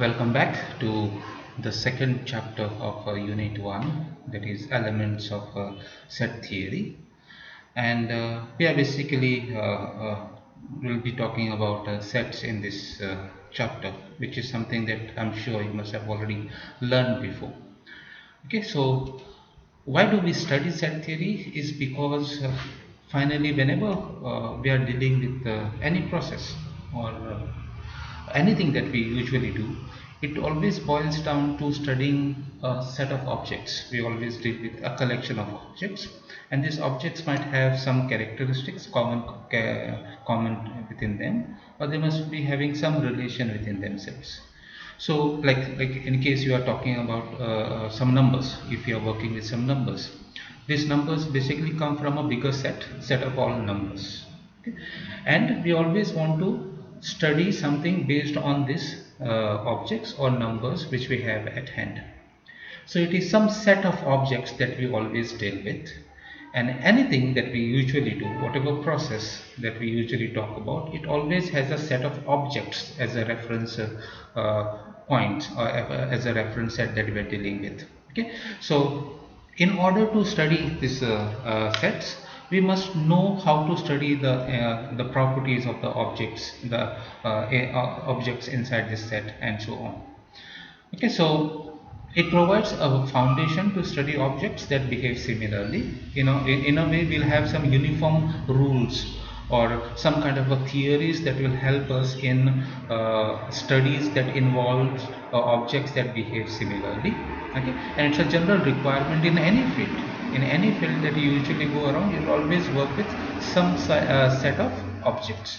Welcome back to the second chapter of Unit 1, that is Elements of Set Theory. And we are basically will be talking about sets in this chapter, which is something that I'm sure you must have already learned before. Okay, so why do we study set theory is because finally whenever we are dealing with any process or anything that we usually do, it always boils down to studying a set of objects. We always deal with a collection of objects, and these objects might have some characteristics common within them, or they must be having some relation within themselves. So like in case you are talking about some numbers, if you are working with some numbers, these numbers basically come from a bigger set of all numbers. Okay? And we always want to study something based on these objects or numbers which we have at hand. So it is some set of objects that we always deal with, and anything that we usually do, whatever process that we usually talk about, it always has a set of objects as a reference point, or as a reference set that we are dealing with. Okay, so in order to study these sets, we must know how to study the properties of the objects, the objects inside this set, and so on. Okay, so it provides a foundation to study objects that behave similarly. In a way, we'll have some uniform rules or some kind of a theories that will help us in studies that involve objects that behave similarly. Okay, and it's a general requirement in any field. In any field that you usually go around, you'll always work with some set of objects.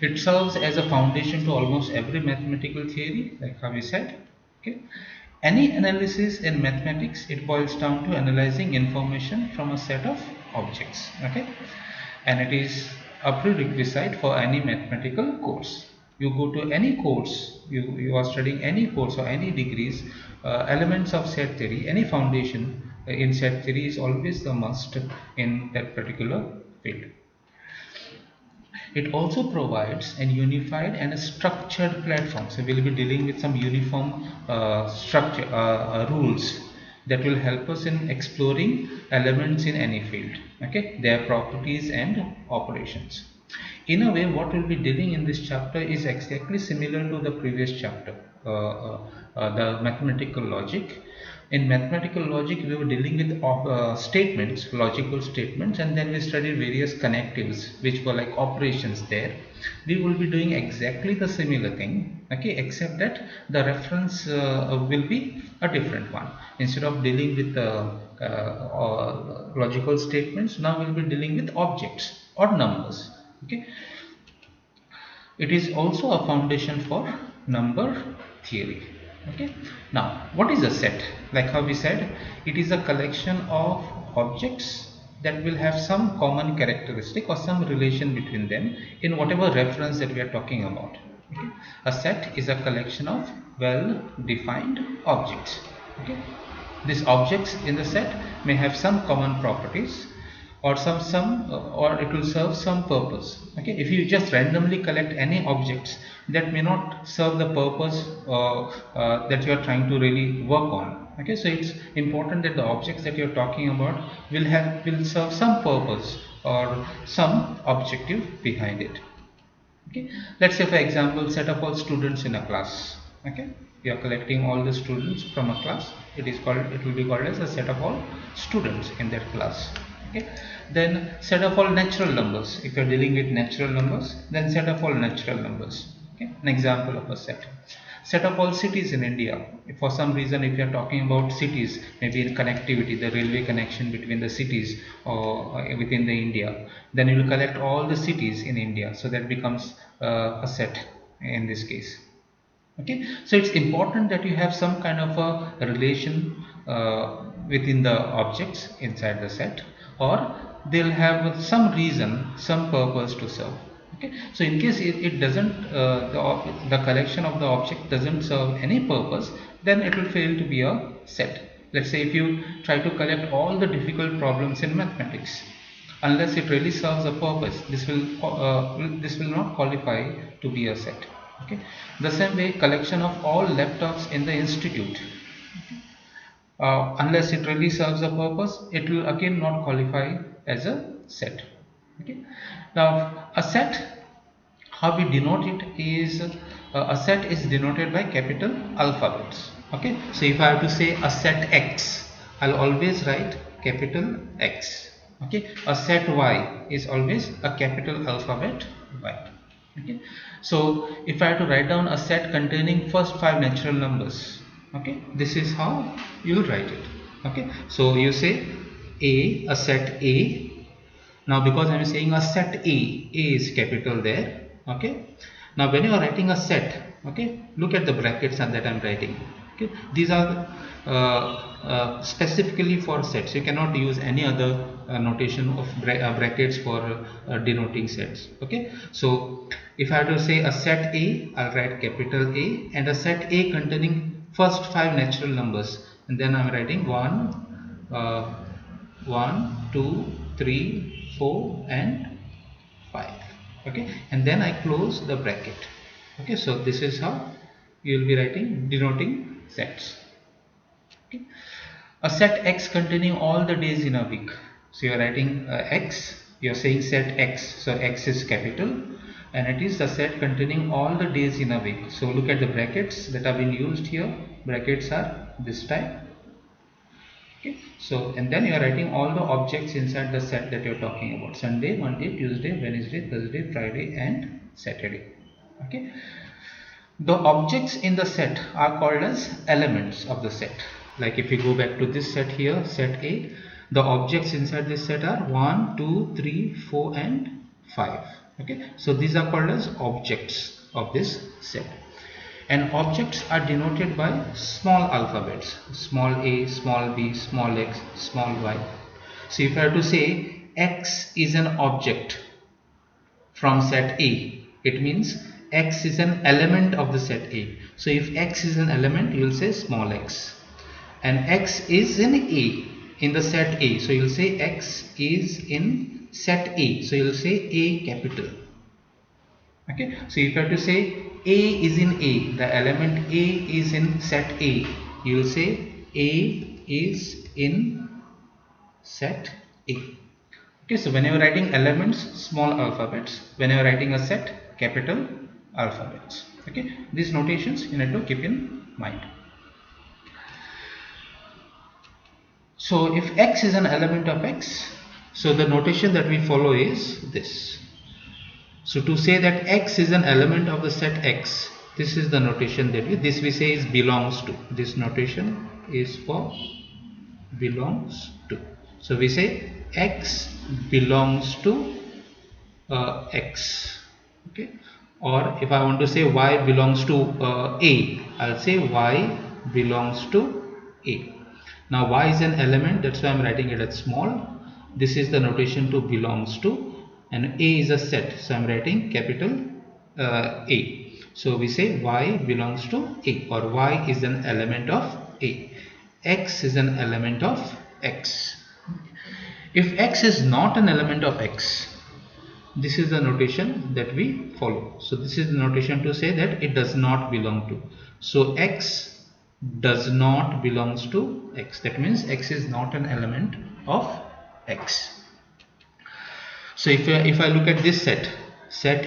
It serves as a foundation to almost every mathematical theory, like how we said. Okay. Any analysis in mathematics, it boils down to analyzing information from a set of objects. Okay, and it is a prerequisite for any mathematical course. You go to any course, you are studying any course or any degrees, elements of set theory, any foundation in set theory is always the must in that particular field. It also provides a unified and a structured platform. So we'll be dealing with some uniform structure rules that will help us in exploring elements in any field. Okay, their properties and operations. In a way, what we'll be dealing in this chapter is exactly similar to the previous chapter, the mathematical logic. In mathematical logic, we were dealing with statements, logical statements, and then we studied various connectives which were like operations there. We will be doing exactly the similar thing, okay, except that the reference will be a different one. Instead of dealing with logical statements, now we'll be dealing with objects or numbers. Okay, it is also a foundation for number theory. Okay, now what is a set? Like how we said, it is a collection of objects that will have some common characteristic or some relation between them in whatever reference that we are talking about. Okay? A set is a collection of well defined objects. Okay, these objects in the set may have some common properties, or or it will serve some purpose. Okay, if you just randomly collect any objects, that may not serve the purpose that you are trying to really work on. Okay, so it's important that the objects that you're talking about will serve some purpose or some objective behind it. Okay, let's say for example, set up all students in a class. Okay, you are collecting all the students from a class. It will be called as a set of all students in that class. Okay, then set of all natural numbers. If you are dealing with natural numbers, then set of all natural numbers. Okay, an example of a set of all cities in India. If for some reason, if you are talking about cities, maybe in connectivity, the railway connection between the cities or within the India, then you will collect all the cities in India, so that becomes a set in this case. Okay, so it's important that you have some kind of a relation within the objects inside the set, or they'll have some reason, some purpose to serve. Okay, so in case it doesn't, the collection of the object doesn't serve any purpose, then it will fail to be a set. Let's say if you try to collect all the difficult problems in mathematics, unless it really serves a purpose, this will not qualify to be a set. Okay, the same way collection of all laptops in the institute, unless it really serves a purpose, it will again not qualify as a set. Okay, now a set, how we denote it is, a set is denoted by capital alphabets. Okay, so if I have to say a set X, I'll always write capital X. Okay, a set Y is always a capital alphabet Y. Okay, so if I have to write down a set containing first 5 natural numbers, okay, this is how you will write it. Okay, so you say a set A. Now because I am saying a set A is capital there. Okay, now when you are writing a set, okay, look at the brackets and that I am writing. Okay, these are specifically for sets. You cannot use any other notation of brackets for denoting sets. Okay, so if I have to say a set A, I'll write capital A, and a set A containing first 5 natural numbers, and then I'm writing 1, 2, 3, 4 and 5. Okay, and then I close the bracket. Okay, so this is how you will be writing denoting sets. Okay, a set X containing all the days in a week. So you are writing X, you are saying set X, so X is capital, and it is the set containing all the days in a week. So look at the brackets that have been used here. Brackets are this type. Okay, so and then you are writing all the objects inside the set that you are talking about: Sunday, Monday, Tuesday, Wednesday, Thursday, Friday and Saturday. Okay, the objects in the set are called as elements of the set. Like if you go back to this set here, set A, the objects inside this set are 1, 2, 3, 4 and 5. Okay, so these are called as objects of this set. And objects are denoted by small alphabets: small a, small b, small x, small y. So if I have to say X is an object from set A, it means X is an element of the set A. So if X is an element, you will say small x. And X is in A, in the set A, so you will say X is in set A, so you will say A capital. Okay, so if you have to say A is in A, the element A is in set A, you will say A is in set A. Okay, so when you are writing elements, small alphabets; when you are writing a set, capital alphabets. Okay, these notations you need to keep in mind. So if X is an element of X, so the notation that we follow is this. So to say that X is an element of the set X, this is the notation that we say is belongs to. This notation is for belongs to. So we say X belongs to X. Okay, or if I want to say Y belongs to A, I'll say Y belongs to A. Now Y is an element, that's why I'm writing it as small. This is the notation to belongs to. And A is a set, so I am writing capital A. So we say Y belongs to A, or Y is an element of A. X is an element of X. If X is not an element of X, this is the notation that we follow. So this is the notation to say that it does not belong to. So X does not belongs to X. That means X is not an element of X. So if I look at this set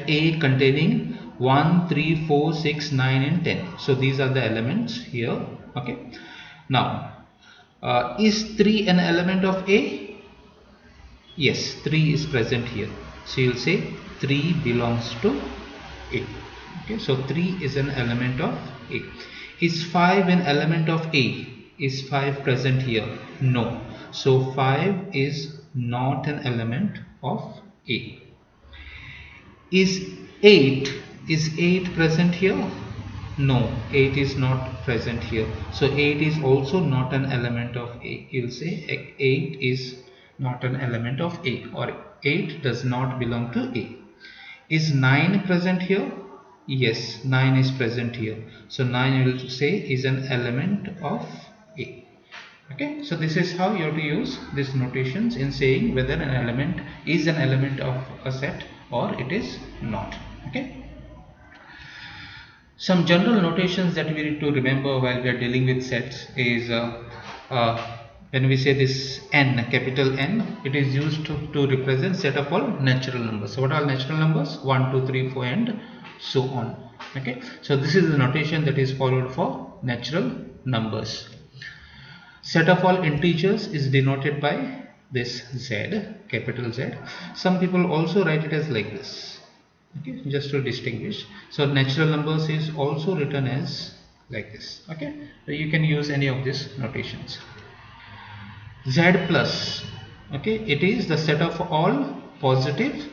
A containing 1, 3, 4, 6, 9 and 10. So these are the elements here. Okay. Now, is 3 an element of A? Yes, 3 is present here. So you'll say 3 belongs to A. Okay. So 3 is an element of A. Is 5 an element of A? Is 5 present here? No. So 5 is not an element of A. Is 8 present here? No, 8 is not present here. So 8 is also not an element of A. You'll say 8 is not an element of A, or 8 does not belong to A. Is 9 present here? Yes, 9 is present here. So 9 you will say is an element of A. Okay, so this is how you have to use these notations in saying whether an element is an element of a set or it is not. Okay, Some general notations that we need to remember while we are dealing with sets is when we say this n, capital N, it is used to represent set of all natural numbers. So what are natural numbers? 1, 2, 3, 4 and so on. Okay, so this is the notation that is followed for natural numbers. Set of all integers is denoted by this Z, capital Z. Some people also write it as like this. Okay, just to distinguish. So natural numbers is also written as like this. Okay, so you can use any of these notations. Z plus, okay, it is the set of all positive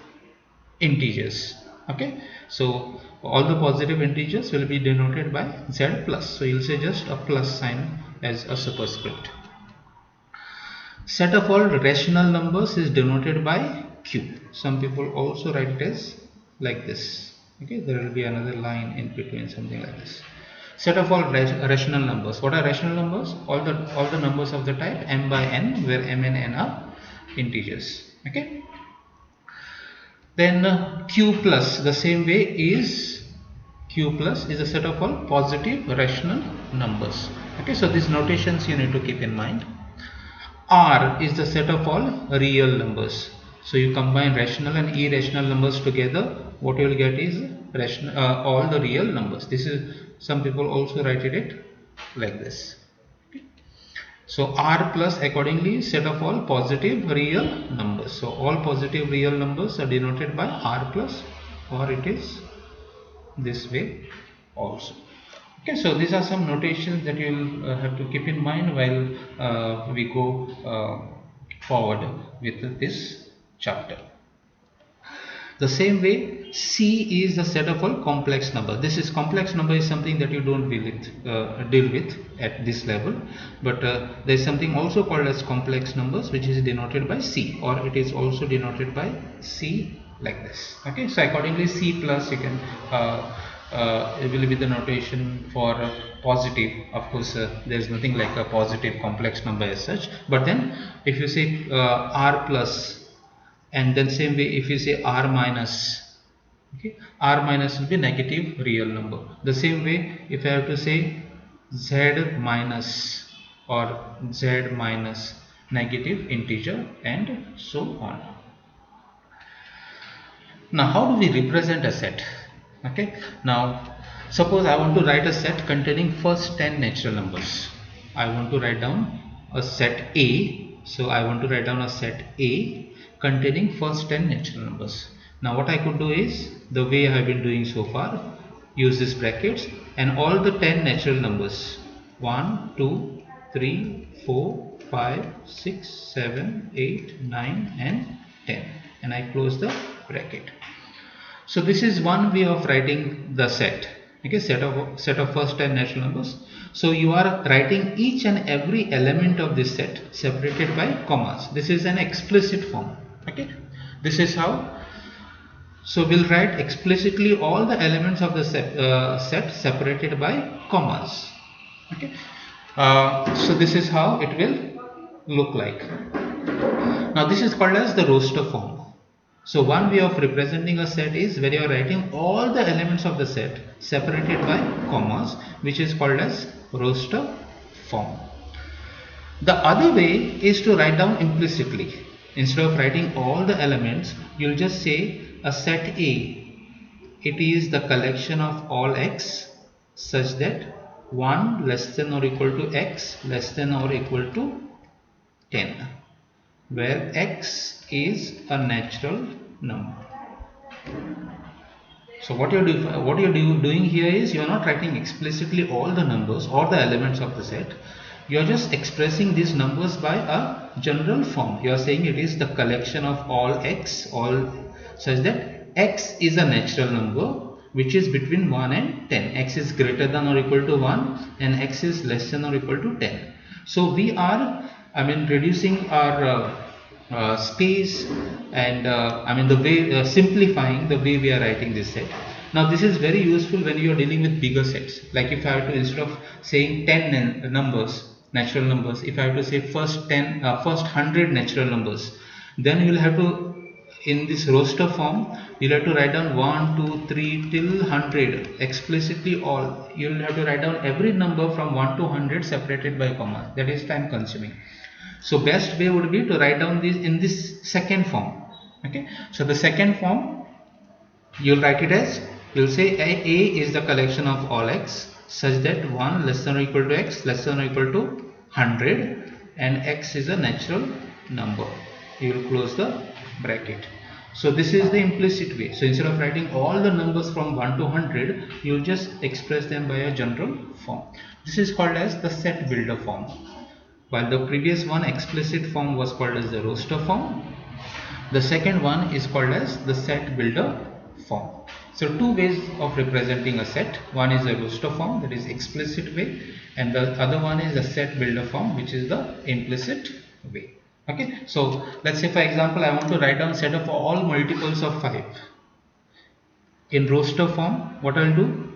integers. Okay, so all the positive integers will be denoted by Z plus. So you'll say just a plus sign as a superscript. Set of all rational numbers is denoted by Q. Some people also write it as like this. Okay, there will be another line in between, something like this. Set of all rational numbers. What are rational numbers? All the numbers of the type m by n, where m and n are integers. Okay. Then Q plus, the same way, is Q plus is a set of all positive rational numbers. Okay, so these notations you need to keep in mind. R is the set of all real numbers. So you combine rational and irrational numbers together, what you will get is rational, all the real numbers. This is, some people also write it like this. Okay. So R plus accordingly set of all positive real numbers. So all positive real numbers are denoted by R plus, or it is this way also. Okay, so these are some notations that you will have to keep in mind while we go forward with this chapter. The same way, C is the set of all complex number. This is complex number is something that you don't deal with at this level, but there is something also called as complex numbers, which is denoted by C, or it is also denoted by C like this. Okay, so accordingly C plus you can it will be the notation for positive. Of course, there is nothing like a positive complex number as such, but then if you say R plus, and then same way if you say R minus, okay, R minus will be negative real number. The same way if I have to say Z minus or Z minus, negative integer, and so on. Now how do we represent a set? Okay, now suppose I want to write a set containing first 10 natural numbers. I want to write down a set A. So I want to write down a set A containing first 10 natural numbers. Now what I could do is, the way I have been doing so far, use these brackets and all the 10 natural numbers, 1, 2, 3, 4, 5, 6, 7, 8, 9 and 10, and I close the bracket. So this is one way of writing the set. Okay, set of first 10 natural numbers. So you are writing each and every element of this set separated by commas. This is an explicit form. Okay, this is how. So we'll write explicitly all the elements of the set separated by commas. Okay, so this is how it will look like. Now this is called as the roster form. So one way of representing a set is where you are writing all the elements of the set separated by commas, which is called as roster form. The other way is to write down implicitly. Instead of writing all the elements, you'll just say a set A, it is the collection of all x such that 1 less than or equal to x less than or equal to 10, where x is a natural number. So what you're doing here is, you are not writing explicitly all the numbers or the elements of the set. You are just expressing these numbers by a general form. You are saying it is the collection of all x, all such that x is a natural number which is between 1 and 10. X is greater than or equal to 1 and x is less than or equal to 10. So we are, reducing our space and the way simplifying the way we are writing this set. Now this is very useful when you are dealing with bigger sets. Like if I have to, instead of saying 10 numbers, natural numbers, if I have to say first 100 natural numbers, then you will have to in this roster form, you'll have to write down 1, 2, 3 till 100 explicitly all. You'll have to write down every number from 1 to 100 separated by comma. That is time consuming. So best way would be to write down this in this second form. Okay. So the second form, you'll write it as, you'll say A is the collection of all x such that 1 less than or equal to x less than or equal to 100 and x is a natural number. You will close the bracket. So this is the implicit way. So instead of writing all the numbers from 1 to 100, you will just express them by a general form. This is called as the set builder form. While the previous one, explicit form, was called as the roster form, the second one is called as the set builder form. So two ways of representing a set. One is the roster form, that is explicit way, and the other one is the set builder form, which is the implicit way. Okay, so let's say for example I want to write down set of all multiples of 5. In roster form, what I'll do,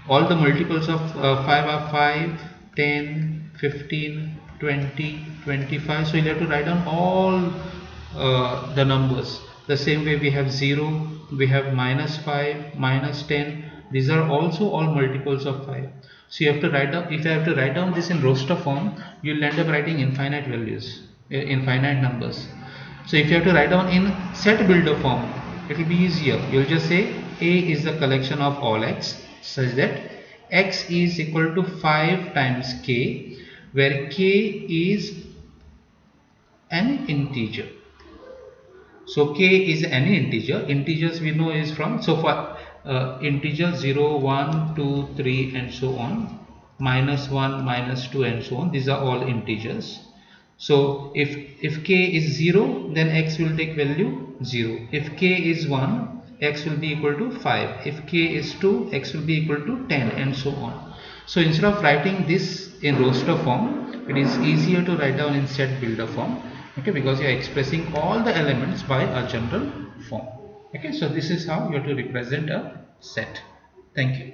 all the multiples of 5 are 5, 10, 15, 20, 25. So you have to write down all the numbers. The same way we have 0, we have -5, -10. These are also all multiples of 5. So you have to write down, if you have to write down this in roster form, you'll end up writing infinite values, infinite numbers. So if you have to write down in set builder form, it will be easier. You'll just say A is the collection of all x such that x is equal to 5 times k, where k is an integer. So k is any integer. Integers we know is from, so for integer 0, 1, 2, 3 and so on, -1, -2 and so on, these are all integers. So if k is 0, then x will take value 0. If k is 1, x will be equal to 5. If k is 2, x will be equal to 10 and so on. So instead of writing this in roster form, it is easier to write down in set builder form. Okay, because you are expressing all the elements by a general form. Okay, so this is how you have to represent a set. Thank you.